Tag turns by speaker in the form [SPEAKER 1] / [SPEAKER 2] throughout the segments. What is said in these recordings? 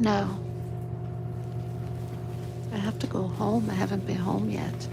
[SPEAKER 1] No. I have to go home. I haven't been home yet.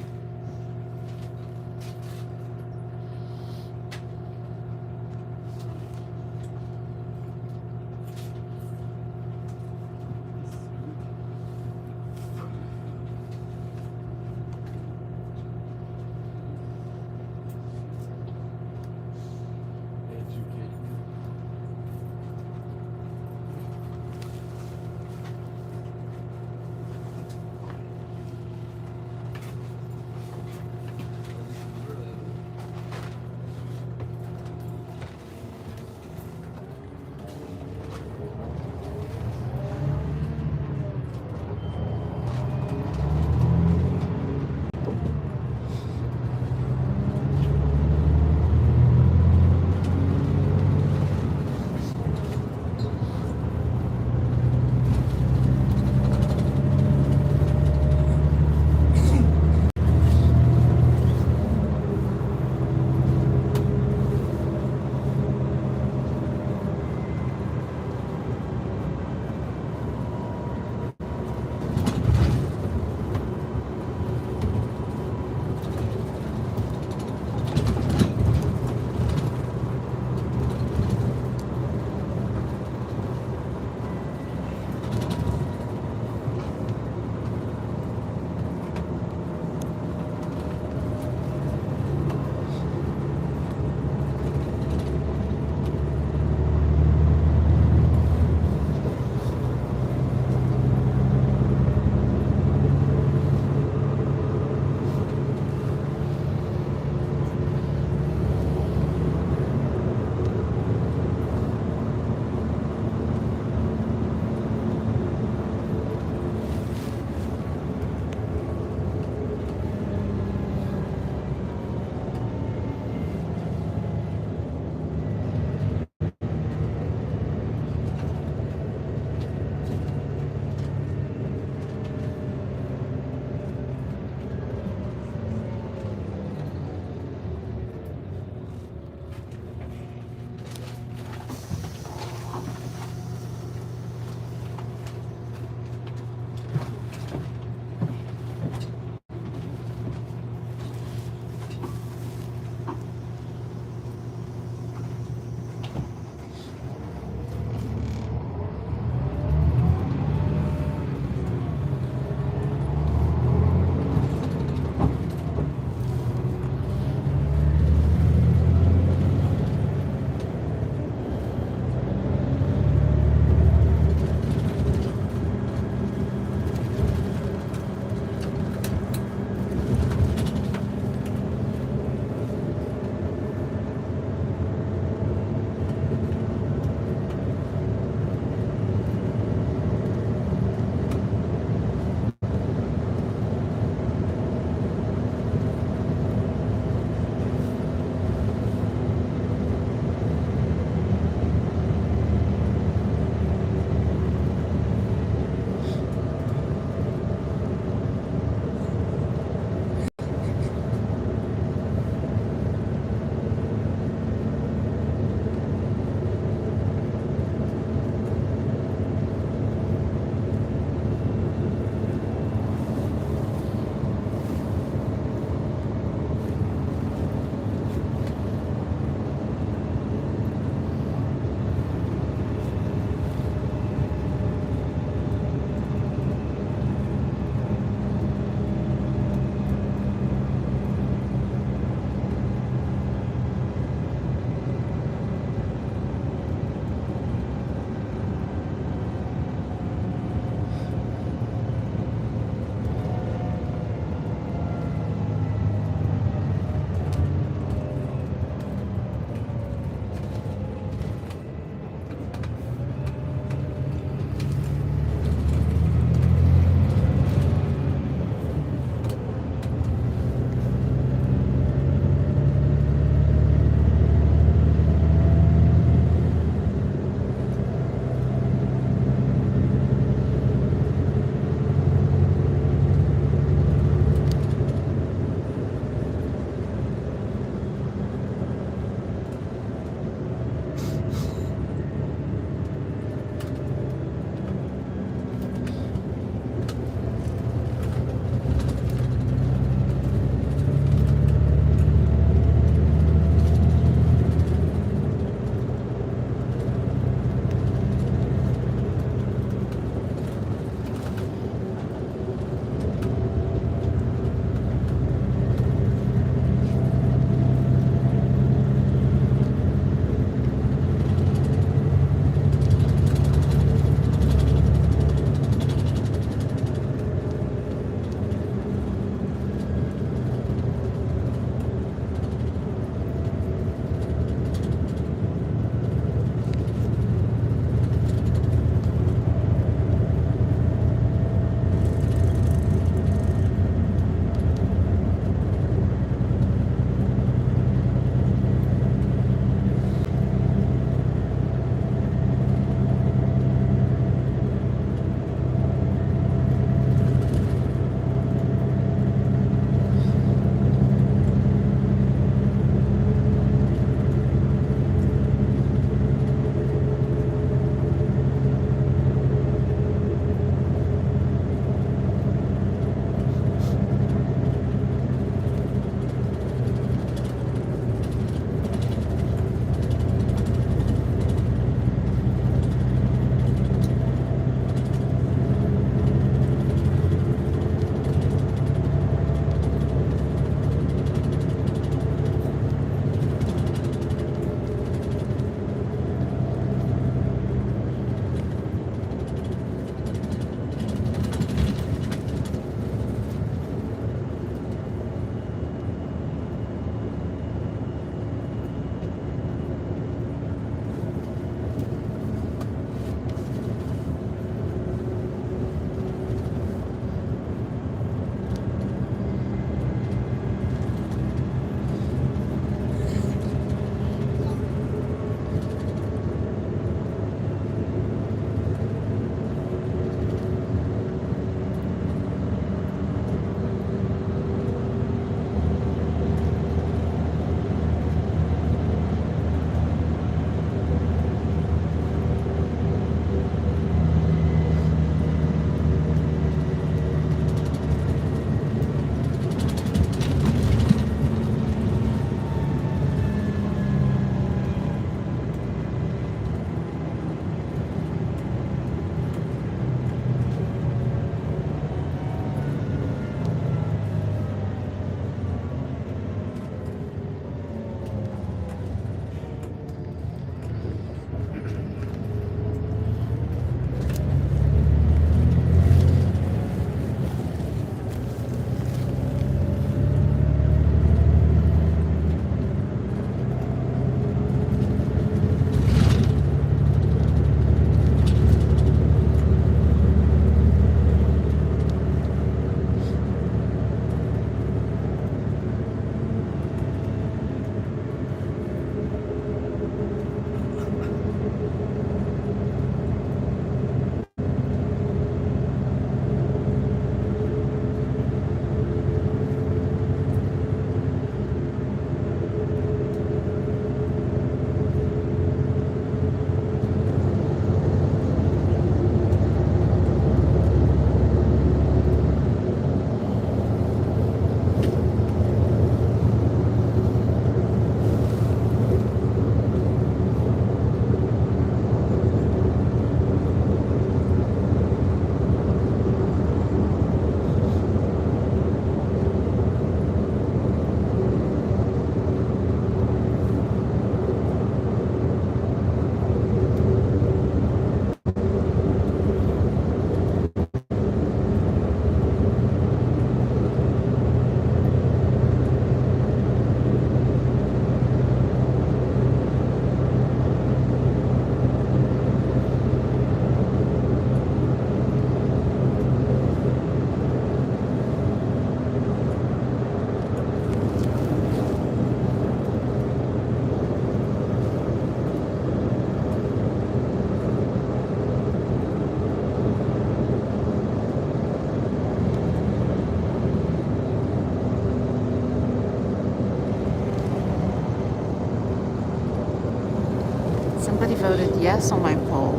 [SPEAKER 1] voted yes on my poll.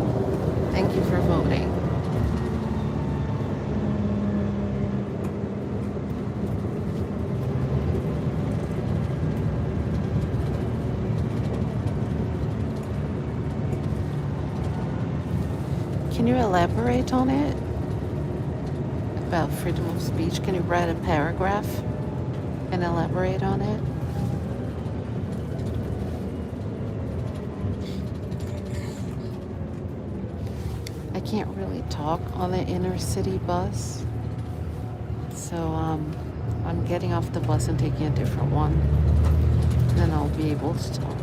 [SPEAKER 1] Thank you for voting. Can you elaborate on it? About freedom of speech? Can you write a paragraph and elaborate on it? I can't really talk on the inner city bus. So I'm getting off the bus and taking a different one. Then I'll be able to talk.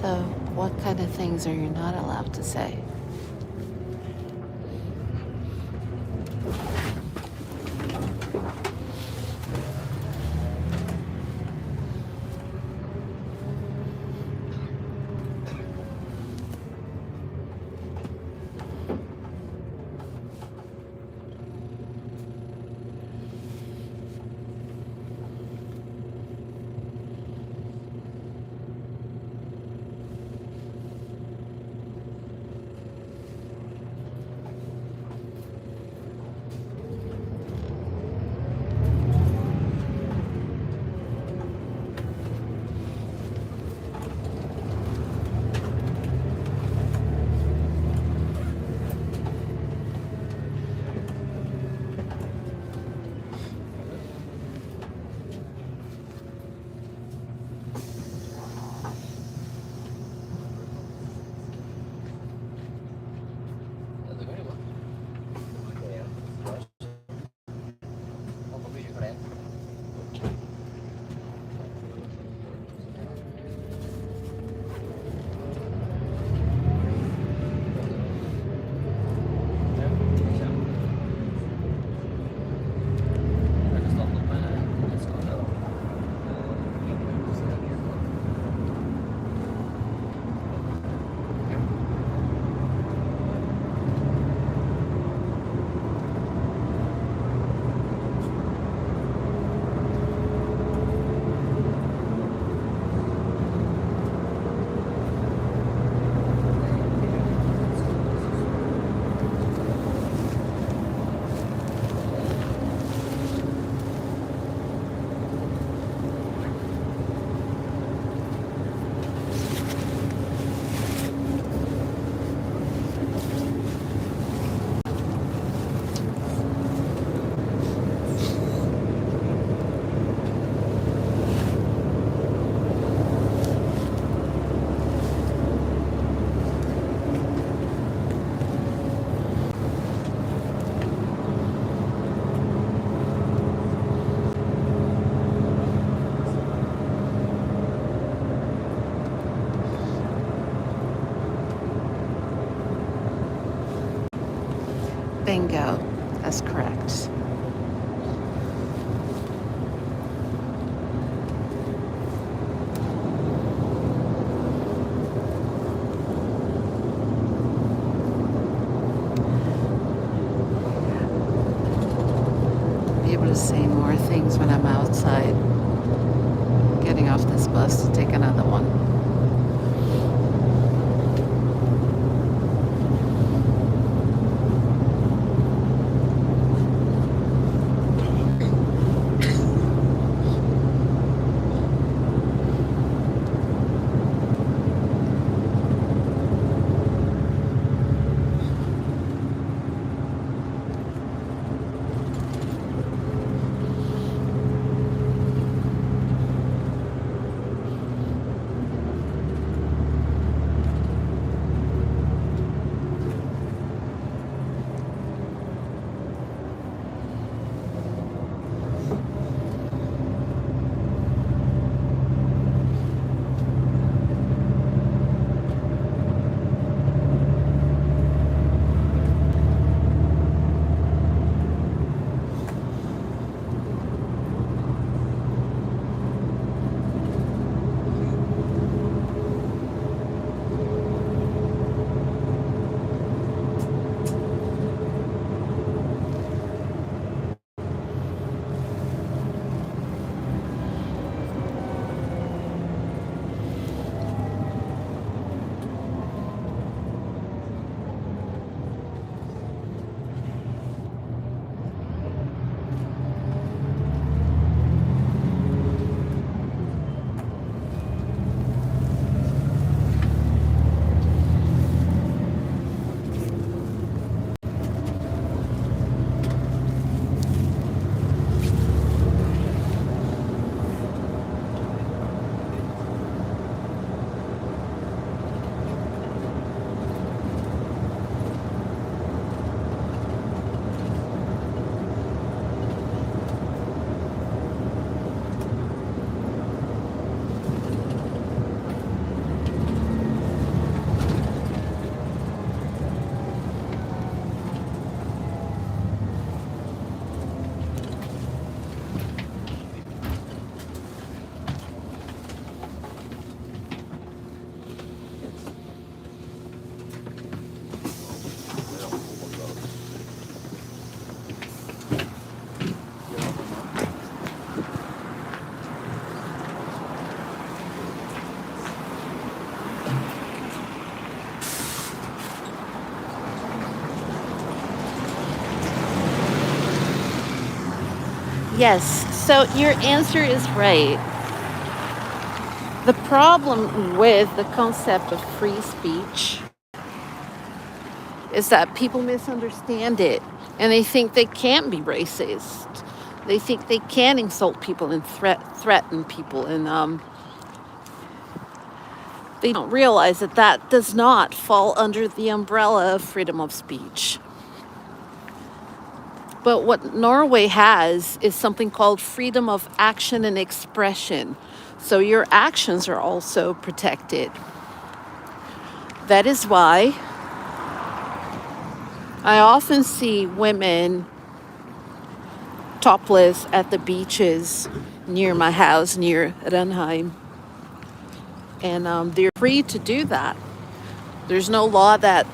[SPEAKER 1] So, what kind of things are you not allowed to say? bus to take another one. Yes, so your answer is right. The problem with the concept of free speech is that people misunderstand it and they think they can't be racist. They think they can insult people and threaten people, and they don't realize that that does not fall under the umbrella of freedom of speech. But what Norway has is something called freedom of action and expression. So your actions are also protected. That is why I often see women topless at the beaches near my house, near Ranheim. And they're free to do that. There's no law that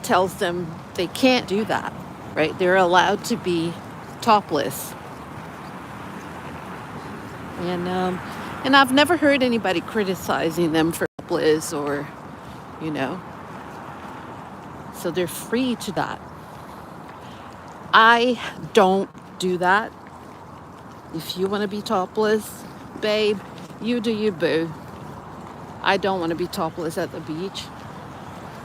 [SPEAKER 1] tells them they can't do that, right? They're allowed to be topless. And I've never heard anybody criticizing them for topless or, you know. So they're free to that. I don't do that. If you want to be topless, babe, you do you, boo. I don't want to be topless at the beach.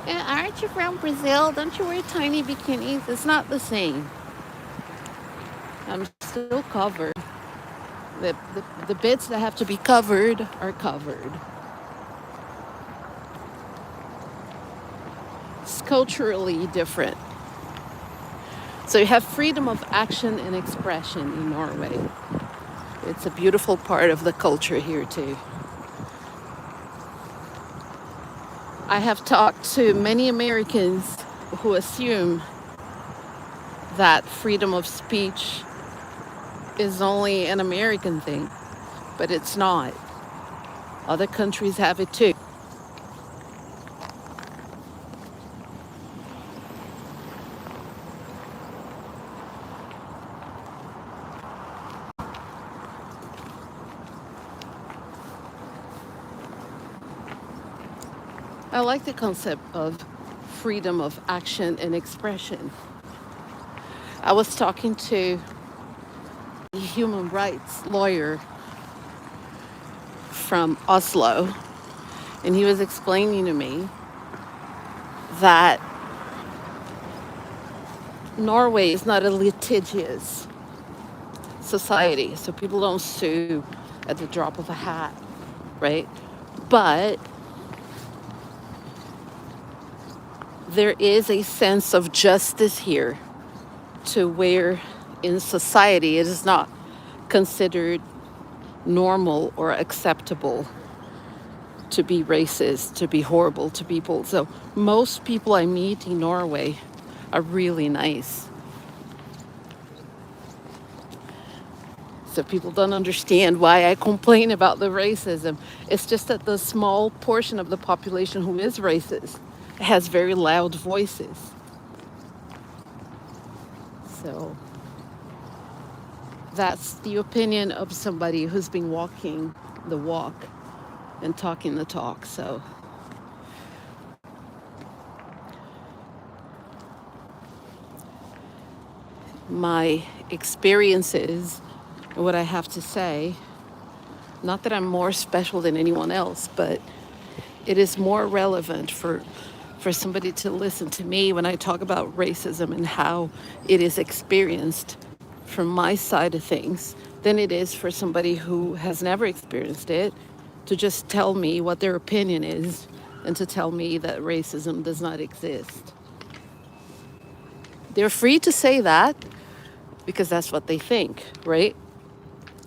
[SPEAKER 1] And aren't you from Brazil? Don't you wear tiny bikinis? It's not the same. I'm still covered. The bits that have to be covered are covered. It's culturally different. So you have freedom of action and expression in Norway. It's a beautiful part of the culture here too. I have talked to many Americans who assume that freedom of speech is only an American thing, but it's not. Other countries have it too. I like the concept of freedom of action and expression. I was talking to a human rights lawyer from Oslo, and he was explaining to me that Norway is not a litigious society, so people don't sue at the drop of a hat, right? But there is a sense of justice here to where in society it is not considered normal or acceptable to be racist, to be horrible to people. So most people I meet in Norway are really nice. So people don't understand why I complain about the racism. It's just that the small portion of the population who is racist has very loud voices. So that's the opinion of somebody who's been walking the walk and talking the talk. So my experiences and what I have to say, not that I'm more special than anyone else, but it is more relevant for somebody to listen to me when I talk about racism and how it is experienced from my side of things than it is for somebody who has never experienced it to just tell me what their opinion is and to tell me that racism does not exist. They're free to say that because that's what they think, right?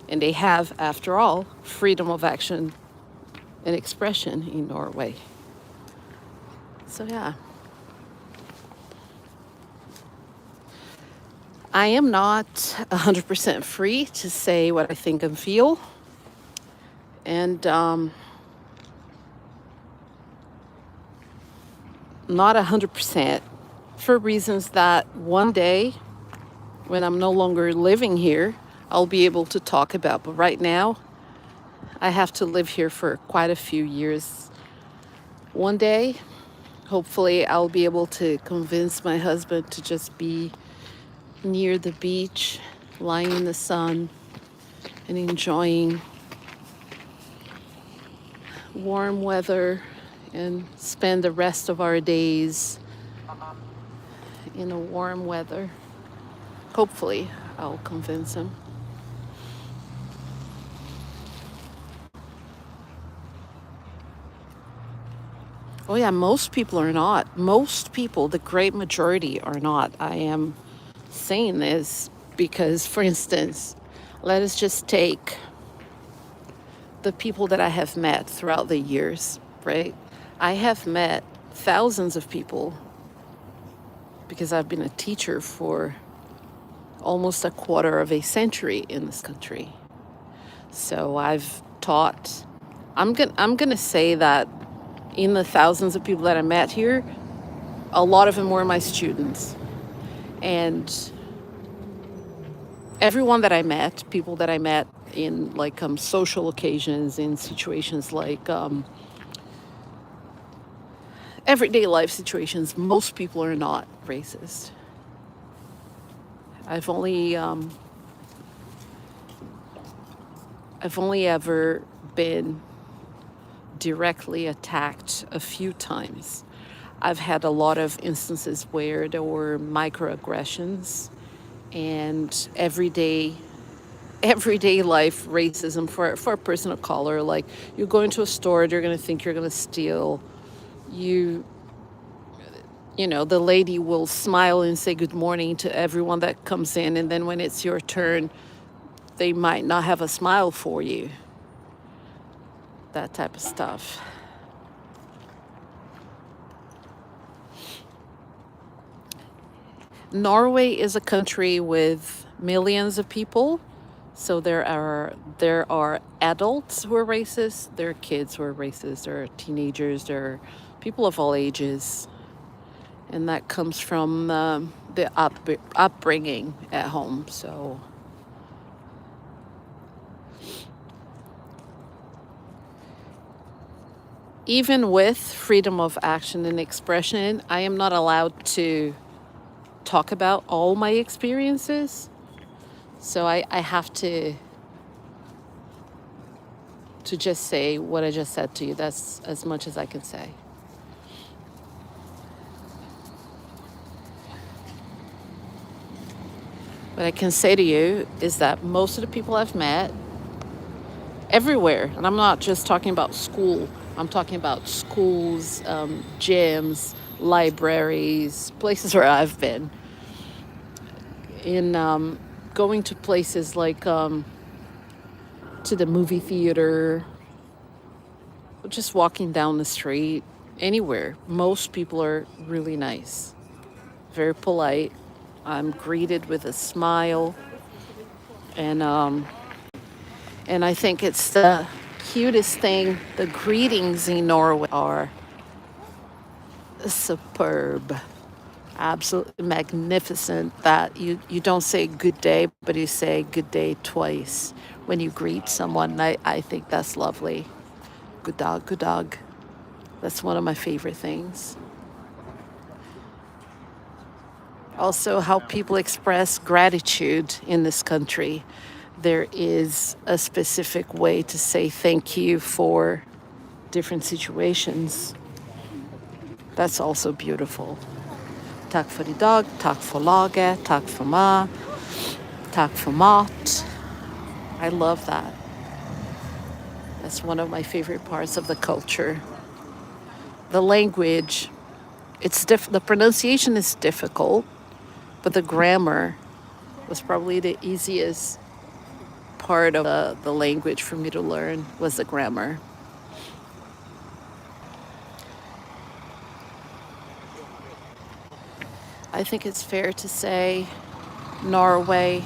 [SPEAKER 1] And they have, after all, freedom of action and expression in Norway. So yeah. I am not 100% free to say what I think and feel. And not 100% for reasons that one day, when I'm no longer living here, I'll be able to talk about. But right now, I have to live here for quite a few years. One day, hopefully, I'll be able to convince my husband to just be near the beach, lying in the sun, and enjoying warm weather and spend the rest of our days in a warm weather. Hopefully, I'll convince him. Oh yeah, most people are not. Most people, the great majority are not. I am saying this because, for instance, let us just take the people that I have met throughout the years, right? I have met thousands of people because I've been a teacher for almost a quarter of a century in this country. So I've taught, I'm gonna say that in the thousands of people that I met here, a lot of them were my students. And everyone that I met, people that I met in like social occasions, in situations like everyday life situations, most people are not racist. I've only ever been directly attacked a few times. I've had a lot of instances where there were microaggressions and everyday life racism for a person of color. Like, you go into a store, they're going to think you're going to steal. You know, the lady will smile and say good morning to everyone that comes in, and then when it's your turn, they might not have a smile for you. That type of stuff. Norway is a country with millions of people. So there are adults who are racist, there are kids who are racist, there are teenagers, there are people of all ages. And that comes from the upbringing at home. So even with freedom of action and expression, I am not allowed to talk about all my experiences. So I have to just say what I just said to you. That's as much as I can say. What I can say to you is that most of the people I've met everywhere, and I'm not just talking about school, I'm talking about schools, gyms, libraries, places where I've been, in going to places like to the movie theater, just walking down the street, anywhere. Most people are really nice, very polite. I'm greeted with a smile, and I think it's the cutest thing. The greetings in Norway are superb, absolutely magnificent. That you don't say good day, but you say good day twice when you greet someone. I think that's lovely. Good dog, good dog. That's one of my favorite things. Also, how people express gratitude in this country. There is a specific way to say thank you for different situations. That's also beautiful. Tack för idag, tack för laget, tack för tack för mat. I love that. That's one of my favorite parts of the culture. The language, the pronunciation is difficult, but the grammar was probably the easiest part of the language for me to learn was the grammar. I think it's fair to say Norway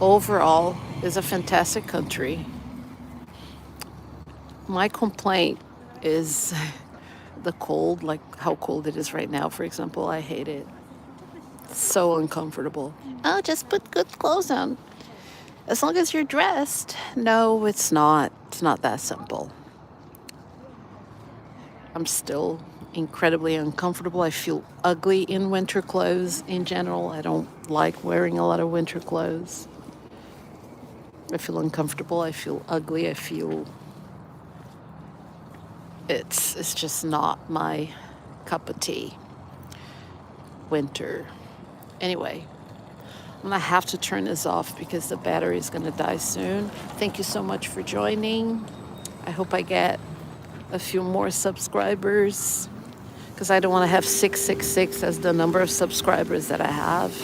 [SPEAKER 1] overall is a fantastic country. My complaint is the cold, like how cold it is right now, for example. I hate it. It's so uncomfortable. Oh, just put good clothes on. As long as you're dressed. No, it's not. It's not that simple. I'm still incredibly uncomfortable. I feel ugly in winter clothes in general. I don't like wearing a lot of winter clothes. I feel uncomfortable. I feel ugly. I feel it's just not my cup of tea. Winter. Anyway, I'm gonna have to turn this off because the battery is gonna die soon. Thank you so much for joining. I hope I get a few more subscribers because I don't want to have 666 as the number of subscribers that I have.